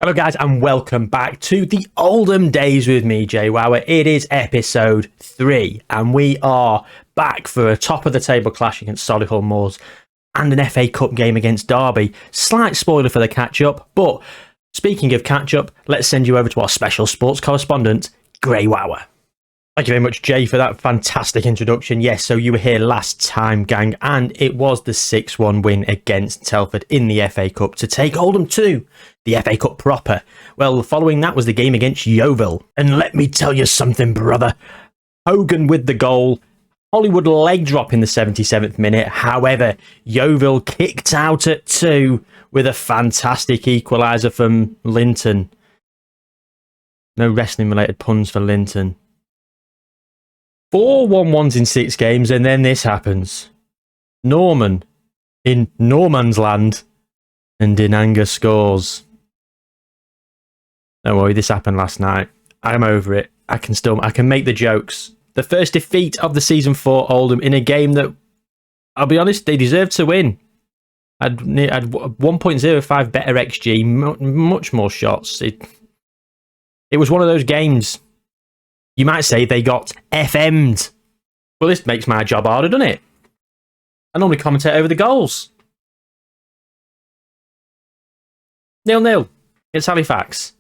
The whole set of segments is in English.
Hello guys and welcome back to the Oldham days with me, Jayhuahua. It is episode 3 and we are back for a top of the table clash against Solihull Moors and an FA Cup game against Derby. Slight spoiler for the catch up, but speaking of catch up, let's send you over to our special sports correspondent, Jayhuahua. Thank you very much, Jay, for that fantastic introduction. Yes, so you were here last time, gang, and it was the 6-1 win against Telford in the FA Cup to take Oldham to the FA Cup proper. Well, following that was the game against Yeovil. And let me tell you something, brother. Hogan with the goal. Hollywood leg drop in the 77th minute. However, Yeovil kicked out at 2 with a fantastic equaliser from Linton. No wrestling-related puns for Linton. 4 1-1s in 6 games, and then this happens. Norman, in no man's land, and Dinanga scores. Don't worry, this happened last night. I'm over it. I can make the jokes. The first defeat of the season for Oldham in a game that, I'll be honest, they deserved to win. Had 1.05 better XG, much more shots. It was one of those games. You might say they got FM'd. Well, this makes my job harder, doesn't it? I normally commentate over the goals. 0-0 against Halifax.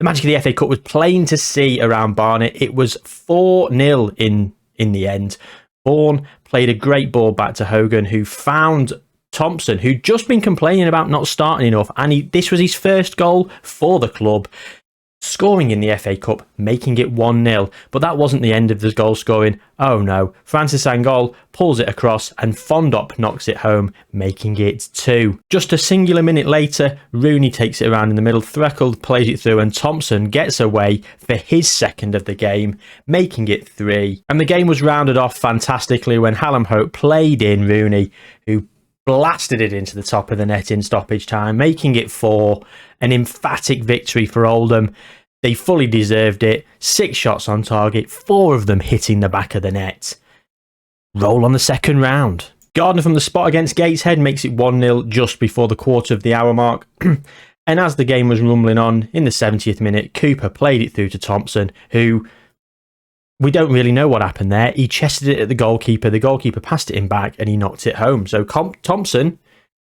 The magic of the FA Cup was plain to see around Barnet. It was 4-0 in the end. Bourne played a great ball back to Hogan, who found Thompson, who'd just been complaining about not starting enough. And this was his first goal for the club. Scoring in the FA Cup, making it 1-0. But that wasn't the end of the goal scoring. Oh no. Francis Angol pulls it across and Fondop knocks it home, making it 2. Just a singular minute later, Rooney takes it around in the middle, Threckle plays it through and Thompson gets away for his second of the game, making it 3. And the game was rounded off fantastically when Hallam Hope played in Rooney, who blasted it into the top of the net in stoppage time, making it 4. An emphatic victory for Oldham. They fully deserved it. 6 shots on target, 4 of them hitting the back of the net. Roll on the second round. Gardner from the spot against Gateshead makes it 1-0 just before the quarter of the hour mark. And as the game was rumbling on, in the 70th minute, Cooper played it through to Thompson, who we don't really know what happened there. He chested it at the goalkeeper passed it in back, and he knocked it home. So Thompson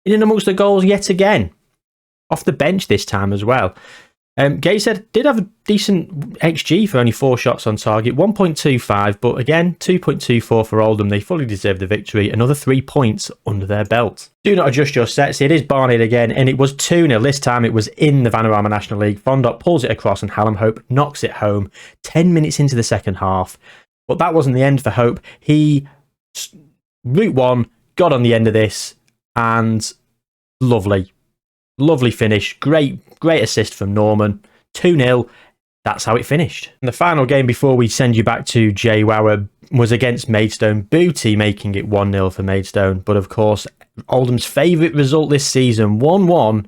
in amongst the goals yet again. Off the bench this time as well. Gateshead did have a decent XG for only 4 shots on target, 1.25, but again, 2.24 for Oldham. They fully deserved the victory. Another 3 points under their belt. Do not adjust your sets. It is Barnet again, and it was 2-0. This time it was in the Vanarama National League. Fondop pulls it across and Hallam Hope knocks it home 10 minutes into the second half. But that wasn't the end for Hope. He, route 1, got on the end of this, and lovely finish. Great assist from Norman. 2-0. That's how it finished. And the final game before we send you back to Jayhuahua was against Maidstone. Booty making it 1-0 for Maidstone. But of course, Oldham's favourite result this season, 1-1.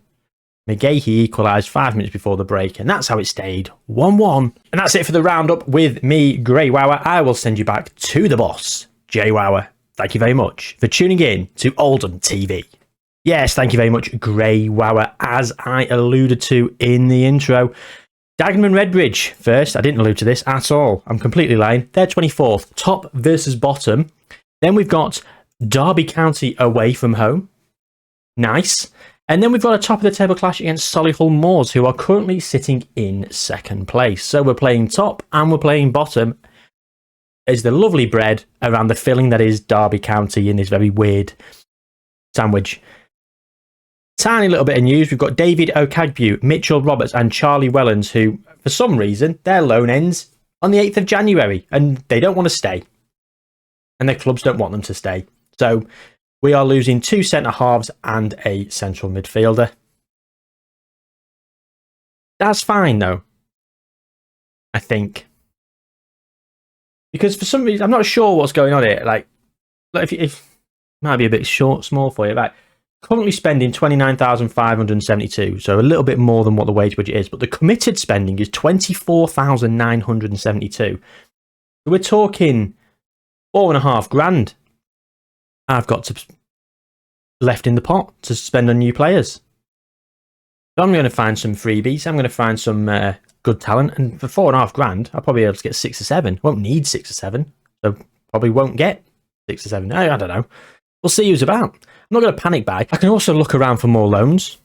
McGahey equalised 5 minutes before the break, and that's how it stayed, 1-1. And that's it for the roundup with me, Jayhuahua. I will send you back to the boss, Jayhuahua. Thank you very much for tuning in to Oldham TV. Yes, thank you very much, Jayhuahua, as I alluded to in the intro. Dagenham and Redbridge first. I didn't allude to this at all. I'm completely lying. They're 24th. Top versus bottom. Then we've got Derby County away from home. Nice. And then we've got a top of the table clash against Solihull Moors, who are currently sitting in 2nd place. So we're playing top and we're playing bottom. There's the lovely bread around the filling that is Derby County in this very weird sandwich. Tiny little bit of news. We've got David Okagbu, Mitchell Roberts and Charlie Wellens, who, for some reason, their loan ends on the 8th of January and they don't want to stay. And their clubs don't want them to stay. So we are losing 2 centre-halves and a central midfielder. That's fine, though. I think. Because for some reason, I'm not sure what's going on here. Like if might be a bit small for you, right? Currently spending 29,572, so a little bit more than what the wage budget is, but the committed spending is 24,972. So we're talking $4,500 I've got left in the pot to spend on new players. So I'm going to find some freebies. I'm going to find some good talent. And for £4,500, I'll probably be able to get 6 or 7. Won't need 6 or 7. So probably won't get 6 or 7. I don't know. We'll see who's about. I'm not going to panic buy. I can also look around for more loans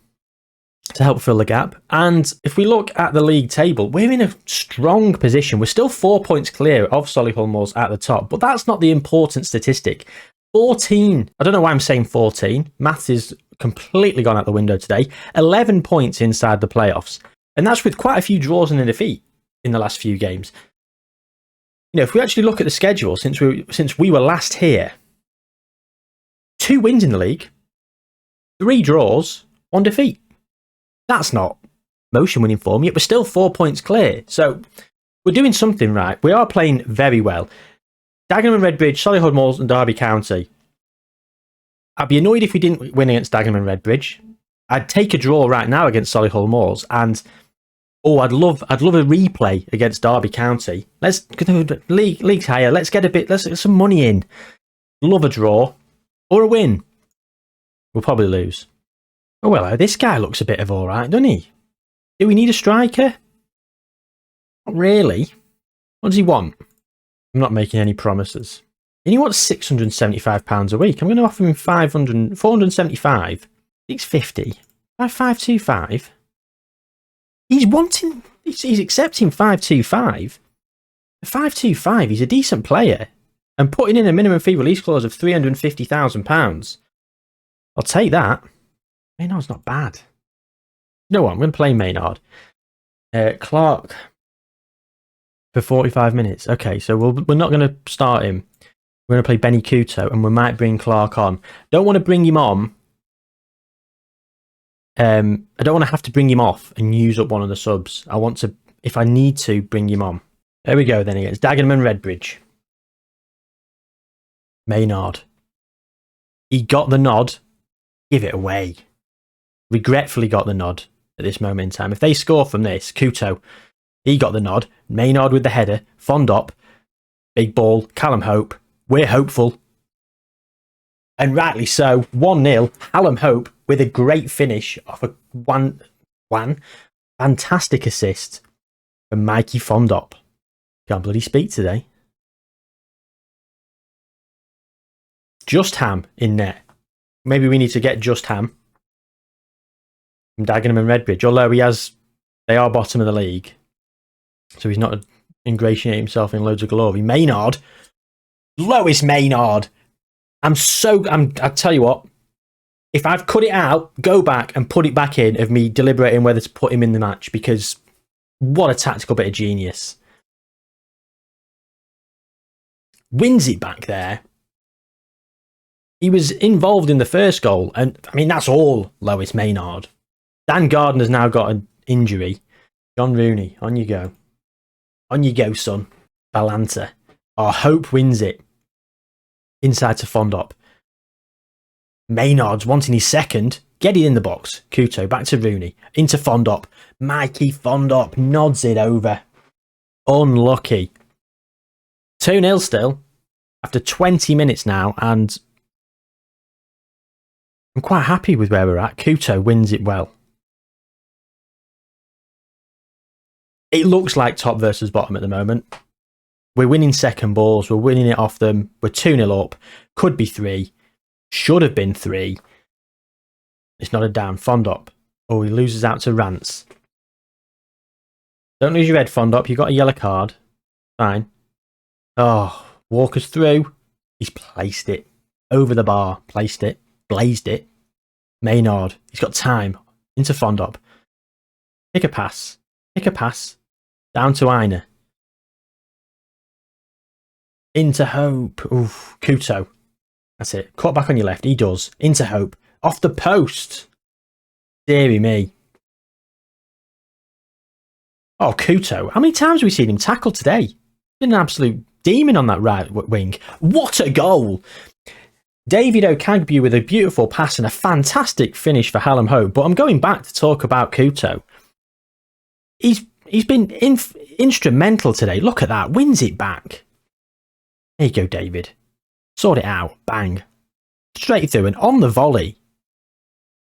to help fill the gap. And if we look at the league table, we're in a strong position. We're still 4 points clear of Solihull Moors at the top, but that's not the important statistic. 14. I don't know why I'm saying 14. Maths is completely gone out the window today. 11 points inside the playoffs. And that's with quite a few draws and a defeat in the last few games. You know, if we actually look at the schedule since we were last here, 2 wins in the league, 3 draws, 1 defeat. That's not motion winning form, yet we're still 4 points clear. So we're doing something right. We are playing very well. Dagenham and Redbridge, Solihull Moors and Derby County. I'd be annoyed if we didn't win against Dagenham and Redbridge. I'd take a draw right now against Solihull Moors, and I'd love a replay against Derby County. Let's league's higher. Let's get some money in. Love a draw or a win. We'll probably lose. Oh well, this guy looks a bit of all right, doesn't he? Do we need a striker? Not really. What does he want? I'm not making any promises. And he wants £675 a week. I'm going to offer him 475. He's 50. 525. He's accepting 525. 525, he's a decent player. And putting in a minimum fee release clause of £350,000. I'll take that. Maynard's not bad. You know what? I'm going to play Maynard. Clark for 45 minutes. Okay, so we're not going to start him. We're going to play Benny Couto, and we might bring Clark on. Don't want to bring him on. I don't want to have to bring him off and use up one of the subs. I want to, if I need to, bring him on. There we go then against Dagenham and Redbridge. Maynard. He got the nod. Give it away. Regretfully got the nod at this moment in time. If they score from this, Couto, he got the nod. Maynard with the header. Fondop. Big ball. Callum Hope. We're hopeful. And rightly so. 1-0. Callum Hope with a great finish off a one fantastic assist from Mikey Fondop. Can't bloody speak today. Just Ham in net. Maybe we need to get Just Ham from Dagenham and Redbridge. Although they are bottom of the league. So he's not ingratiating himself in loads of glory. Maynard. Lois Maynard. I tell you what. If I've cut it out, go back and put it back in of me deliberating whether to put him in the match, because what a tactical bit of genius. Wins it back there. He was involved in the first goal, and I mean, that's all Lois Maynard. Dan Gardner's now got an injury. John Rooney, on you go. On you go, son. Balanta. Our Hope wins it. Inside to Fondop. Maynard's wanting his second. Get it in the box. Couto back to Rooney. Into Fondop. Mikey Fondop nods it over. Unlucky. 2-0 still. After 20 minutes now, and I'm quite happy with where we're at. Couto wins it well. It looks like top versus bottom at the moment. We're winning second balls. We're winning it off them. We're 2-0 up. Could be 3. Should have been 3. It's not a down. Fondop. Oh, he loses out to Rance. Don't lose your head, Fondop. You got a yellow card. Fine. Oh, Walker's through. He's placed it. Over the bar. Placed it. Blazed it. Maynard. He's got time. Into Fondop. Pick a pass. Pick a pass. Down to Einer. Into Hope. Oof. Couto. That's it. Cut back on your left. He does. Into Hope. Off the post. Deary me. Oh, Couto. How many times have we seen him tackle today? Been an absolute demon on that right wing. What a goal. David O'Kagbu with a beautiful pass and a fantastic finish for Hallam Hope. But I'm going back to talk about Couto. He's been instrumental today. Look at that. Wins it back. There you go, David. Sort it out. Bang. Straight through and on the volley.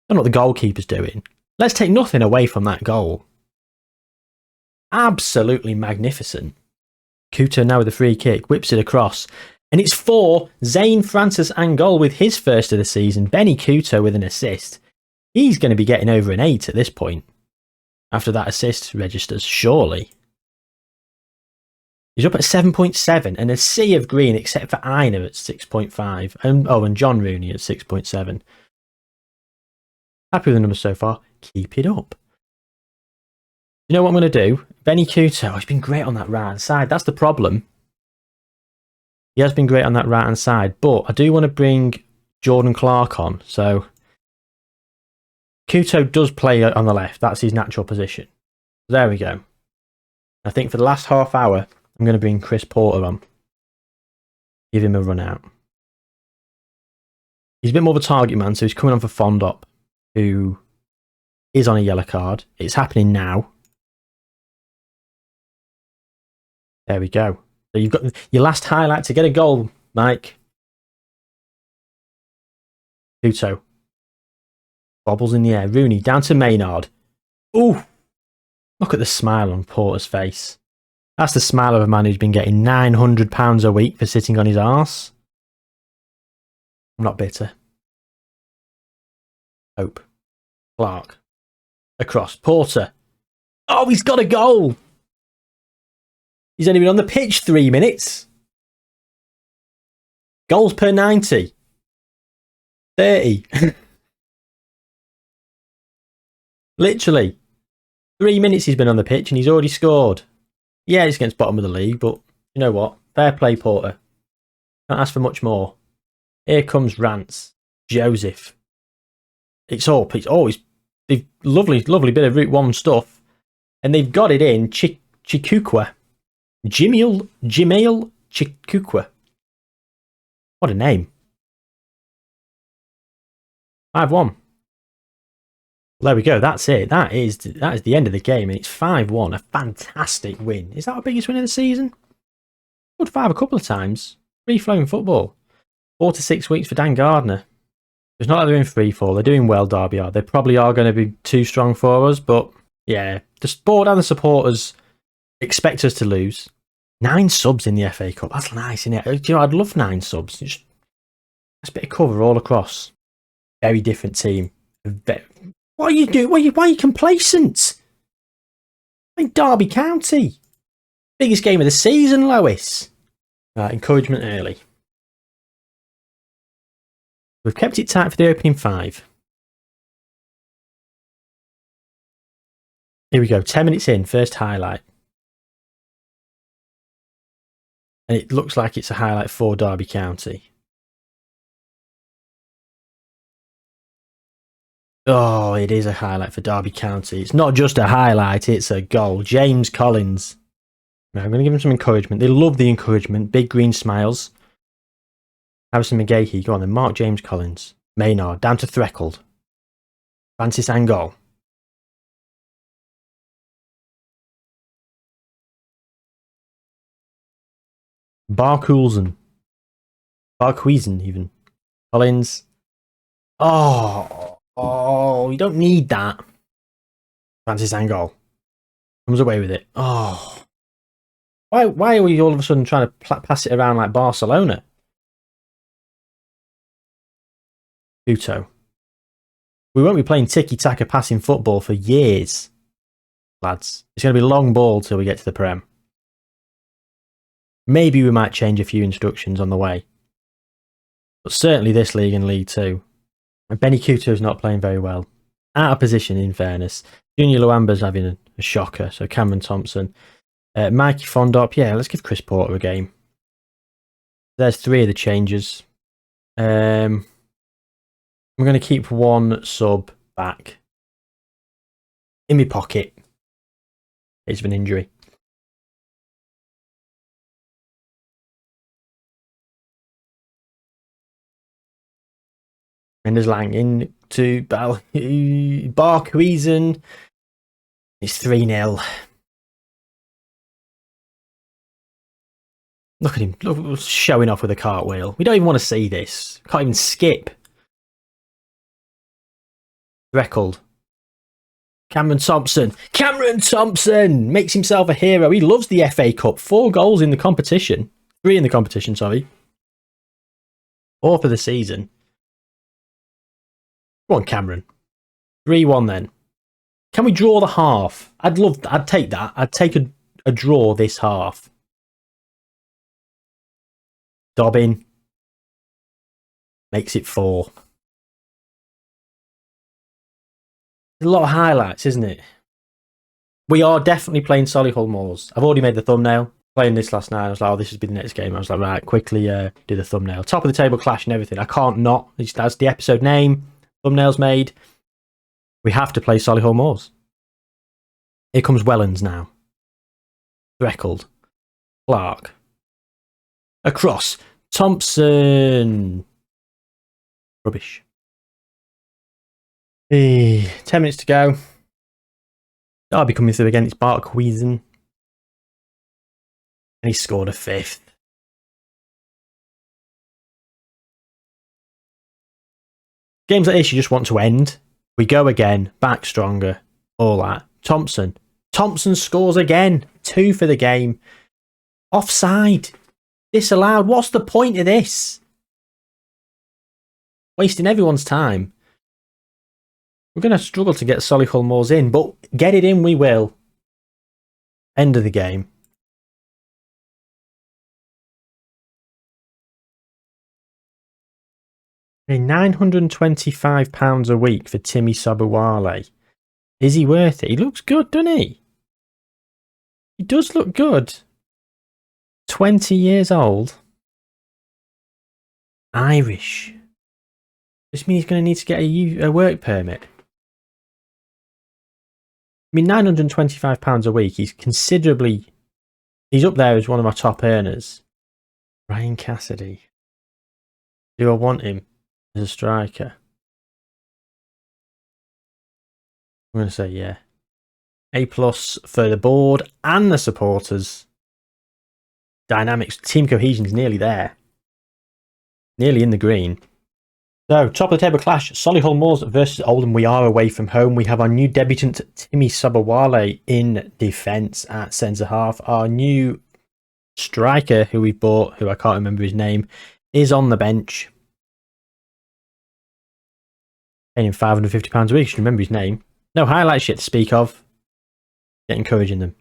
I don't know what the goalkeeper's doing. Let's take nothing away from that goal. Absolutely magnificent. Couto now with a free kick, whips it across. And it's for Zane Francis Angol with his first of the season. Benny Couto with an assist. He's going to be getting over an 8 at this point. After that assist registers, surely. He's up at 7.7 and a sea of green except for Aina at 6.5. And John Rooney at 6.7. Happy with the numbers so far. Keep it up. You know what I'm going to do? Benny Couto, he's been great on that right-hand side. That's the problem. He has been great on that right-hand side, but I do want to bring Jordan Clark on. So Couto does play on the left. That's his natural position. There we go. I think for the last half hour, I'm going to bring Chris Porter on. Give him a run out. He's a bit more of a target man, so he's coming on for Fondop, who is on a yellow card. It's happening now. There we go. So you've got your last highlight to get a goal, Mike. Couto. Bobbles in the air. Rooney down to Maynard. Ooh. Look at the smile on Porter's face. That's the smile of a man who's been getting £900 a week for sitting on his arse. I'm not bitter. Hope. Clark. Across. Porter. Oh, he's got a goal. He's only been on the pitch 3 minutes. Goals per 90. 30. Literally. 3 minutes he's been on the pitch and he's already scored. Yeah, he's against bottom of the league, but you know what? Fair play, Porter. Can't ask for much more. Here comes Rance. Joseph. It's up. They've lovely bit of Route 1 stuff. And they've got it in Chikukwa. Jimil Chikukwa. What a name. 5-1. There we go. That's it. That is the end of the game. And it's 5-1. A fantastic win. Is that our biggest win of the season? Good 5 a couple of times. Free flowing football. 4 to 6 weeks for Dan Gardner. It's not like they're in free fall. They're doing well, Derby are. They probably are going to be too strong for us. But yeah, the board and the supporters expect us to lose. 9 subs in the FA Cup. That's nice, isn't it? You know, I'd love 9 subs. Just a bit of cover all across. Very different team. What are you doing? Why are you complacent? I mean, Derby County. Biggest game of the season, Lois. Right, encouragement early. We've kept it tight for the opening 5. Here we go. 10 minutes in. First highlight. And it looks like it's a highlight for Derby County. Oh, it is a highlight for Derby County. It's not just a highlight, it's a goal. James Collins. Now, I'm going to give him some encouragement. They love the encouragement. Big green smiles. Harrison McGahey. Go on then. Mark James Collins. Maynard. Down to Threckeld. Francis Angol. Barkuelsen even. Collins. Oh, you don't need that. Francis Angol. Comes away with it. Oh. Why are we all of a sudden trying to pass it around like Barcelona? Couto. We won't be playing tiki-taka passing football for years, lads. It's going to be a long ball till we get to the Prem. Maybe we might change a few instructions on the way. But certainly this league and League 2. Benny Couto's not playing very well. Out of position, in fairness. Junior Luamba's having a shocker. So Cameron Thompson. Mikey Fondop. Yeah, let's give Chris Porter a game. There's 3 of the changes. I'm going to keep 1 sub back. In my pocket. It's an injury. Mendes Lang into Barkuelsen. It's 3-0. Look at him. Look, showing off with a cartwheel. We don't even want to see this. Can't even skip. Threckeld. Cameron Thompson. Cameron Thompson makes himself a hero. He loves the FA Cup. 4 goals in the competition. 3 in the competition, sorry. 4 for the season. Go on, Cameron. 3-1 then. Can we draw the half? I'd take that. I'd take a draw this half. Dobbin makes it 4. A lot of highlights, isn't it? We are definitely playing Solihull Moors. I've already made the thumbnail. Playing this last night, I was like, oh, this would be the next game. I was like, right, quickly do the thumbnail. Top of the table clash and everything. I can't not. That's the episode name. Thumbnail's made. We have to play Solihull Moors. Here comes Wellens now. Threckled. Clark. Across. Thompson. Rubbish. 10 minutes to go. Derby coming through again. It's Barkhuizen. And he scored a 5th. Games like this you just want to end. We go again. Back stronger. All that. Thompson. Thompson scores again. 2 for the game. Offside. Disallowed. What's the point of this? Wasting everyone's time. We're going to struggle to get Solihull Moors in, but get it in we will. End of the game. £925 a week for Timmy Sabawale. Is he worth it? He looks good, doesn't he? He does look good. 20 years old. Irish. This means he's going to need to get a work permit. I mean, £925 a week. He's considerably... He's up there as one of my top earners. Ryan Cassidy. Do I want him as a striker? I'm going to say yeah. A+ for the board and the supporters. Dynamics. Team cohesion's nearly there. Nearly in the green. So, top of the table clash, Solihull Moors versus Oldham. We are away from home. We have our new debutant, Timmy Sabawale, in defence at centre-half. Our new striker, who we bought, who I can't remember his name, is on the bench. Paying him £550 a week. I should remember his name. No highlights yet to speak of. Get encouraging them.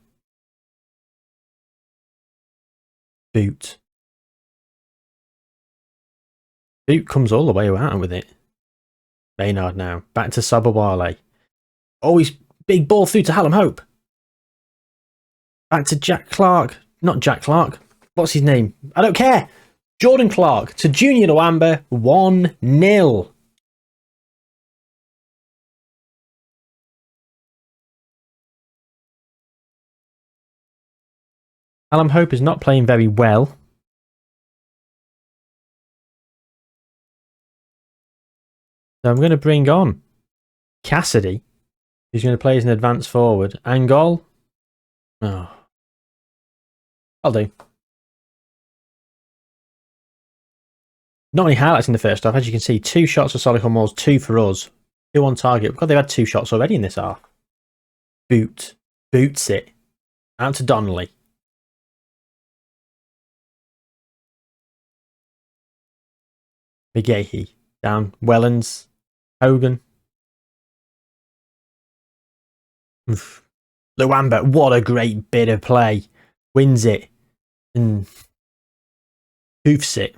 Boot. Boot comes all the way out with it. Maynard now. Back to Sabawale. Oh, he's big ball through to Hallam Hope. Back to Jack Clark. Not Jack Clark. What's his name? I don't care. Jordan Clark to Junior Nwamba. 1-0. Hallam Hope is not playing very well. So I'm going to bring on Cassidy, who's going to play as an advance forward. Angol. Oh. I'll do. Not many highlights in the first half. As you can see, 2 shots for Solihull Moors, 2 for us. 2 on target. God, they've had 2 shots already in this half. Boot. Boots it. Out to Donnelly. McGahey. Down. Wellens. Hogan. Luamba, what a great bit of play. Wins it. And hoofs it.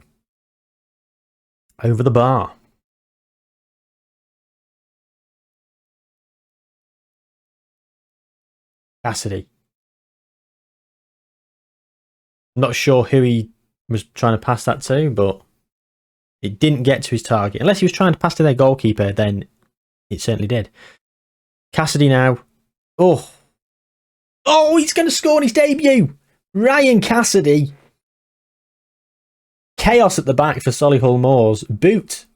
Over the bar. Cassidy. Not sure who he was trying to pass that to, but it didn't get to his target. Unless he was trying to pass to their goalkeeper, then it certainly did. Cassidy now. Oh. Oh, he's going to score on his debut. Ryan Cassidy. Chaos at the back for Solihull Moors. Boots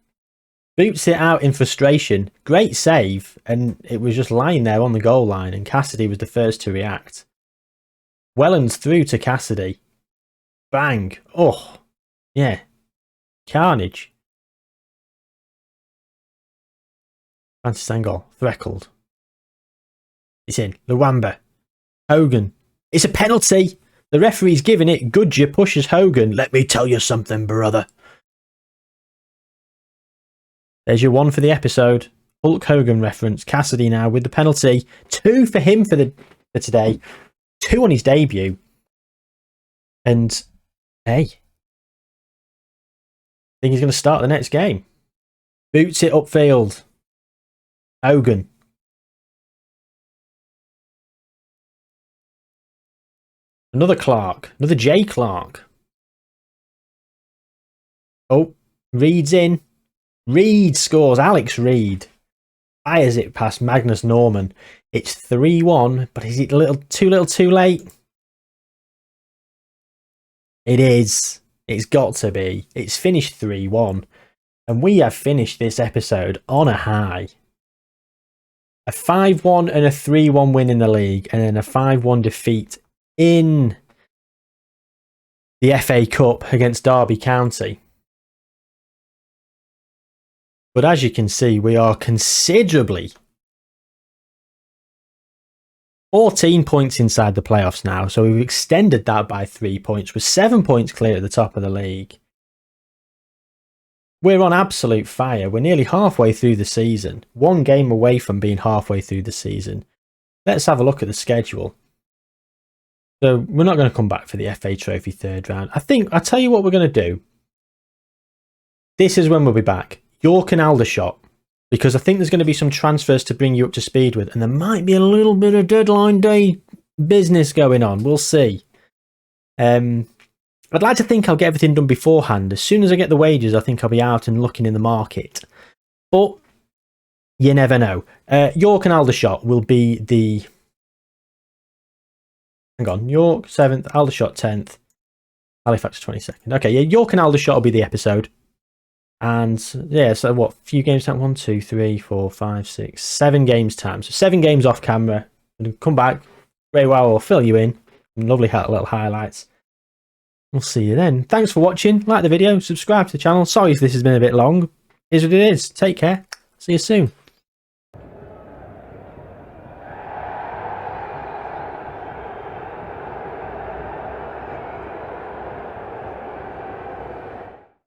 it out in frustration. Great save. And it was just lying there on the goal line. And Cassidy was the first to react. Wellens through to Cassidy. Bang. Oh. Yeah. Carnage. Francis Angol. Threckled. It's in. Luamba. Hogan. It's a penalty. The referee's giving it. Goodyear pushes Hogan. Let me tell you something, brother. There's your one for the episode. Hulk Hogan reference. Cassidy now with the penalty. 2 for him for today. 2 on his debut. And, hey. I think he's going to start the next game. Boots it upfield. Hogan. Another Clark. Another J. Clark. Oh, Reed's in. Reed scores. Alex Reed fires it past Magnus Norman. It's 3-1, but is it too little too late? It is. It's got to be. It's finished 3-1. And we have finished this episode on a high. A 5-1 and a 3-1 win in the league, and then a 5-1 defeat in the FA Cup against Derby County. But as you can see, we are considerably 14 points inside the playoffs now. So we've extended that by 3 points. We're 7 points clear at the top of the league. We're on absolute fire. We're nearly halfway through the season. 1 game away from being halfway through the season. Let's have a look at the schedule. So we're not going to come back for the FA Trophy third round. I'll tell you what we're going to do. This is when we'll be back. York and Aldershot. Because I think there's going to be some transfers to bring you up to speed with. And there might be a little bit of deadline day business going on. We'll see. I'd like to think I'll get everything done beforehand. As soon as I get the wages, I think I'll be out and looking in the market. But you never know. York and Aldershot will be the... Hang on. York 7th, Aldershot 10th, Halifax 22nd. Okay, yeah, York and Aldershot will be the episode. And yeah, so what? Few games time? 1, 2, 3, 4, 5, 6, 7 games time. So 7 games off camera. And come back. Jayhuahua will fill you in. Some lovely little highlights. We'll see you then. Thanks for watching. Like the video. Subscribe to the channel. Sorry if this has been a bit long. It is what it is. Take care. See you soon.